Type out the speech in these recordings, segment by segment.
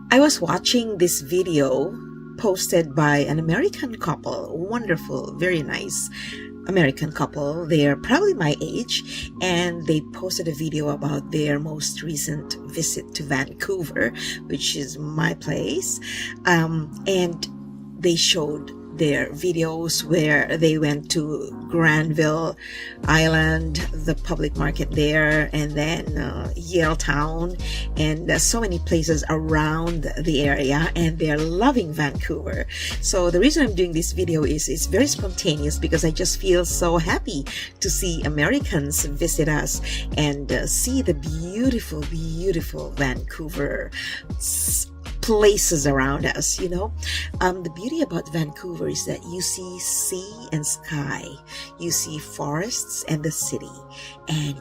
I was watching this video posted by an American couple, wonderful, very nice American couple. They are probably my age, and they posted a video about their most recent visit to Vancouver, which is my place. And they showed their videos where they went to Granville Island, the public market there, and then Yale Town, and so many places around the area, and they're loving Vancouver. So the reason I'm doing this video is it's very spontaneous because I just feel so happy to see Americans visit us and see the beautiful, beautiful Vancouver places around us. The beauty about Vancouver is that you see sea and sky, you see forests and the city, and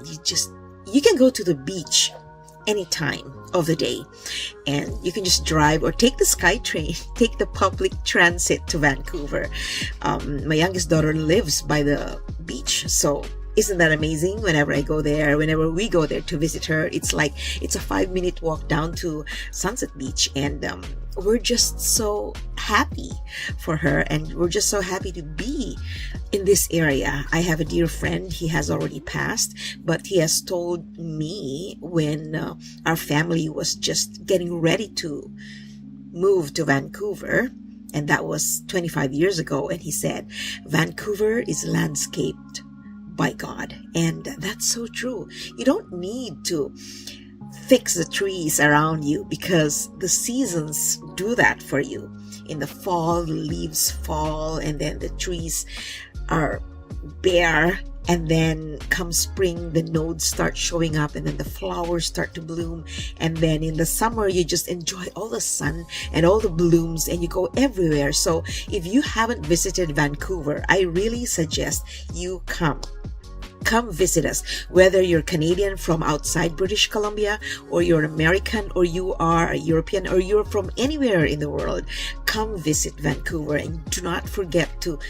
you can go to the beach any time of the day, and you can just drive or take the SkyTrain, take the public transit to Vancouver. My youngest daughter lives by the beach, so isn't that amazing? Whenever we go there to visit her, it's a 5-minute walk down to Sunset Beach, and we're just so happy for her, and we're just so happy to be in this area. I have a dear friend. He has already passed, but he has told me when our family was just getting ready to move to Vancouver, and that was 25 years ago, and he said, Vancouver is landscaped by God. And that's so true. You don't need to fix the trees around you because the seasons do that for you. In the fall, the leaves fall, and then the trees are bare, and then come spring, the nodes start showing up, and then the flowers start to bloom, and then in the summer you just enjoy all the sun and all the blooms, and you go everywhere. So if you haven't visited Vancouver, I really suggest you come visit us, whether you're Canadian from outside British Columbia, or you're American, or you are a European, or you're from anywhere in the world. Come visit Vancouver, and do not forget to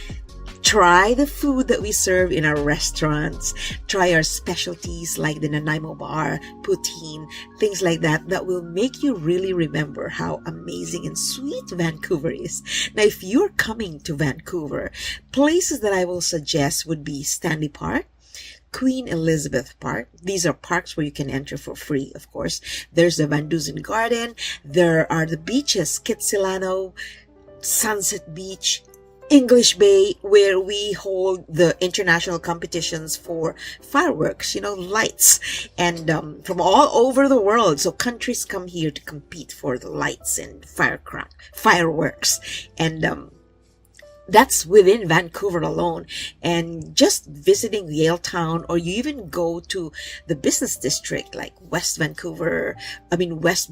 try the food that we serve in our restaurants. Try our specialties like the Nanaimo bar, poutine, things like that will make you really remember how amazing and sweet Vancouver is. Now, if you're coming to Vancouver, places that I will suggest would be Stanley Park, Queen Elizabeth Park. These are parks where you can enter for free, of course. There's the Van Dusen Garden. There are the beaches, Kitsilano, Sunset Beach, English Bay, where we hold the international competitions for fireworks, lights, and from all over the world. So countries come here to compete for the lights and fireworks. And that's within Vancouver alone. And just visiting Yale Town, or you even go to the business district like West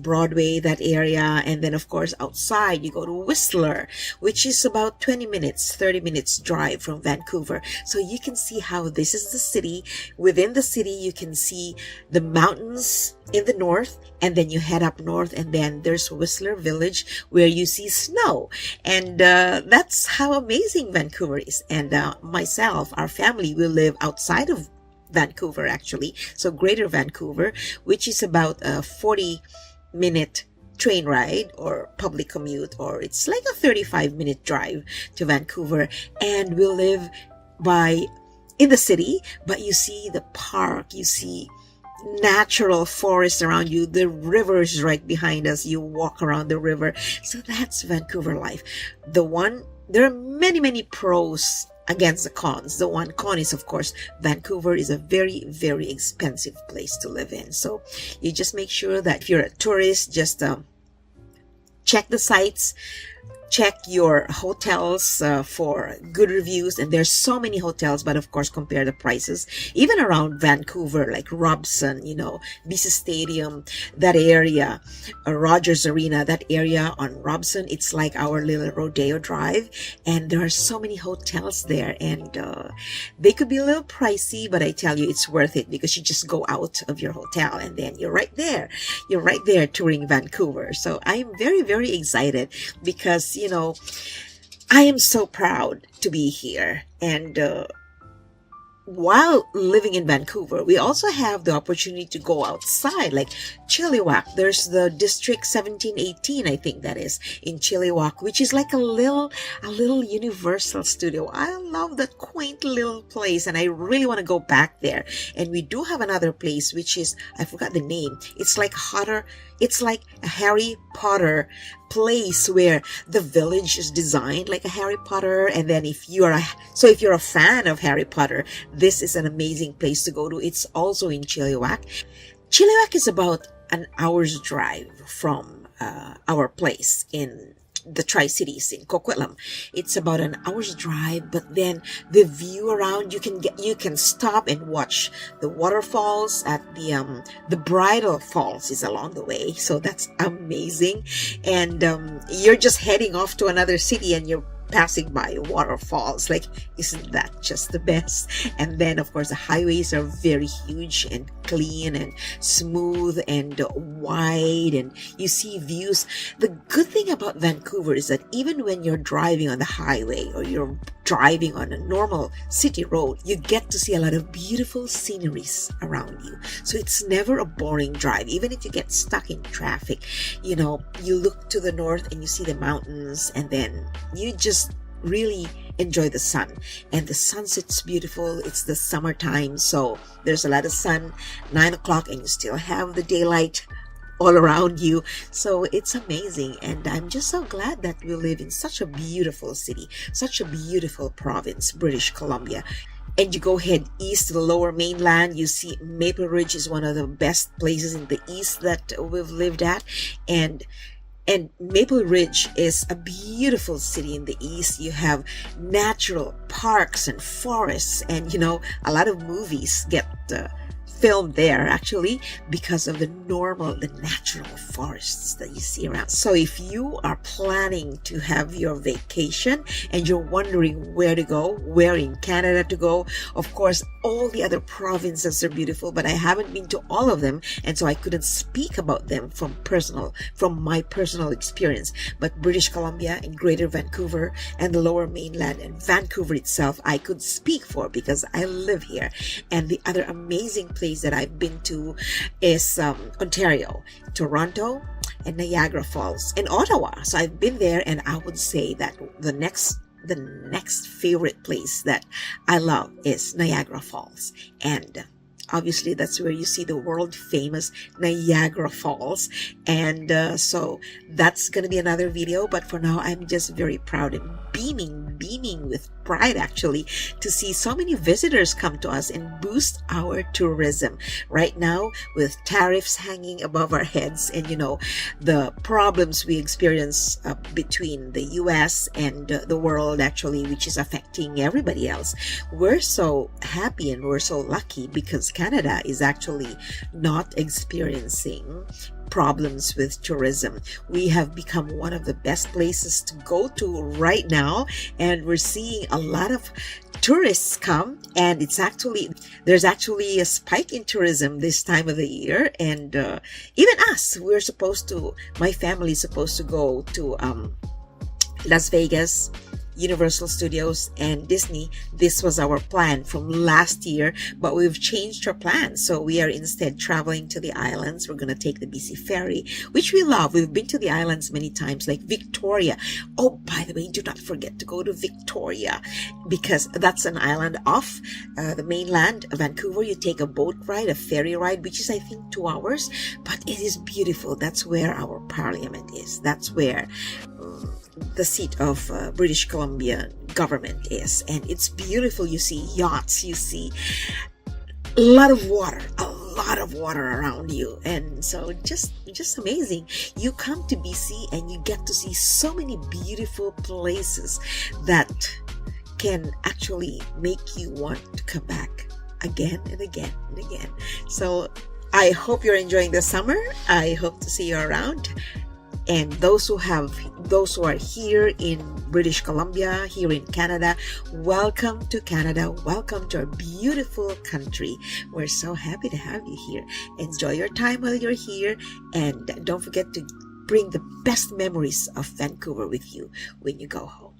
Broadway, that area. And then of course outside you go to Whistler, which is about 30 minutes drive from Vancouver. So you can see how this is the city. Within the city you can see the mountains in the north, and then you head up north, and then there's Whistler Village where you see snow. And that's how amazing Vancouver is. And myself, our family, will live outside of Vancouver actually, so Greater Vancouver, which is about a 40-minute train ride or public commute, or it's like a 35-minute drive to Vancouver. And we'll live in the city, but you see the park, you see natural forest around you, the river is right behind us, you walk around the river. So that's Vancouver life. There are many pros against the cons. The one con is, of course, Vancouver is a very, very expensive place to live in. So you just make sure that if you're a tourist, just check the sites, check your hotels for good reviews. And there's so many hotels, but of course compare the prices even around Vancouver, like Robson, BC Stadium, that area, Rogers Arena, that area on Robson. It's like our little Rodeo Drive, and there are so many hotels there, and they could be a little pricey, but I tell you, it's worth it because you just go out of your hotel and then you're right there touring Vancouver. So I'm very, very excited because I am so proud to be here, and while living in Vancouver, we also have the opportunity to go outside, like Chilliwack. There's the District 1718, I think that is, in Chilliwack, which is like a little Universal Studio. I love that quaint little place, and I really want to go back there. And we do have another place, which is, I forgot the name. It's like a Harry Potter place where the village is designed like a Harry Potter. And then if you're a fan of Harry Potter, this is an amazing place to go to. It's also in Chilliwack. Chilliwack is about an hour's drive from our place in the Tri-Cities in Coquitlam. It's about an hour's drive, but then the view around, you can stop and watch the waterfalls at the Bridal Falls is along the way. So that's amazing. And you're just heading off to another city and you're passing by waterfalls. Like, isn't that just the best? And then of course the highways are very huge and clean and smooth and wide, and you see views. The good thing about Vancouver is that even when you're driving on the highway or you're driving on a normal city road, you get to see a lot of beautiful sceneries around you. So it's never a boring drive. Even if you get stuck in traffic, you look to the north and you see the mountains, and then you just really enjoy the sun. And the sunset's beautiful. It's the summertime, so there's a lot of sun, 9 o'clock, and you still have the daylight all around you. So it's amazing, and I'm just so glad that we live in such a beautiful city, such a beautiful province, British Columbia. And you go head east to the Lower Mainland, you see Maple Ridge is one of the best places in the east that we've lived at. And Maple Ridge is a beautiful city in the east. You have natural parks and forests, and a lot of movies get filmed there actually because of the natural forests that you see around. So if you are planning to have your vacation and you're wondering where to go, where in Canada to go, of course all the other provinces are beautiful, but I haven't been to all of them, and so I couldn't speak about them from my personal experience. But British Columbia and Greater Vancouver and the Lower Mainland and Vancouver itself, I could speak for because I live here. And the other amazing place that I've been to is Ontario, Toronto, and Niagara Falls, and Ottawa. So I've been there, and I would say that the next favorite place that I love is Niagara Falls. And obviously that's where you see the world famous Niagara Falls. And so that's gonna be another video, but for now I'm just very proud and beaming with pride actually to see so many visitors come to us and boost our tourism right now with tariffs hanging above our heads, and the problems we experience between the US and the world actually, which is affecting everybody else. We're so happy and we're so lucky because Canada is actually not experiencing problems with tourism. We have become one of the best places to go to right now, and we're seeing a lot of tourists come, and there's actually a spike in tourism this time of the year. And even us, my family's supposed to go to Las Vegas, Universal Studios, and Disney. This was our plan from last year, but we've changed our plans. So we are instead traveling to the islands. We're going to take the BC Ferry, which we love. We've been to the islands many times, like Victoria. Oh, by the way, do not forget to go to Victoria, because that's an island off the mainland, Vancouver. You take a boat ride, a ferry ride, which is I think 2 hours, but it is beautiful. That's where our parliament is. That's where the seat of British Columbia government is, and it's beautiful. You see yachts, you see a lot of water around you, and so just amazing. You come to BC and you get to see so many beautiful places that can actually make you want to come back again and again and again. So I hope you're enjoying the summer. I hope to see you around. And those who are here in British Columbia, here in Canada, welcome to Canada. Welcome to our beautiful country. We're so happy to have you here. Enjoy your time while you're here, and don't forget to bring the best memories of Vancouver with you when you go home.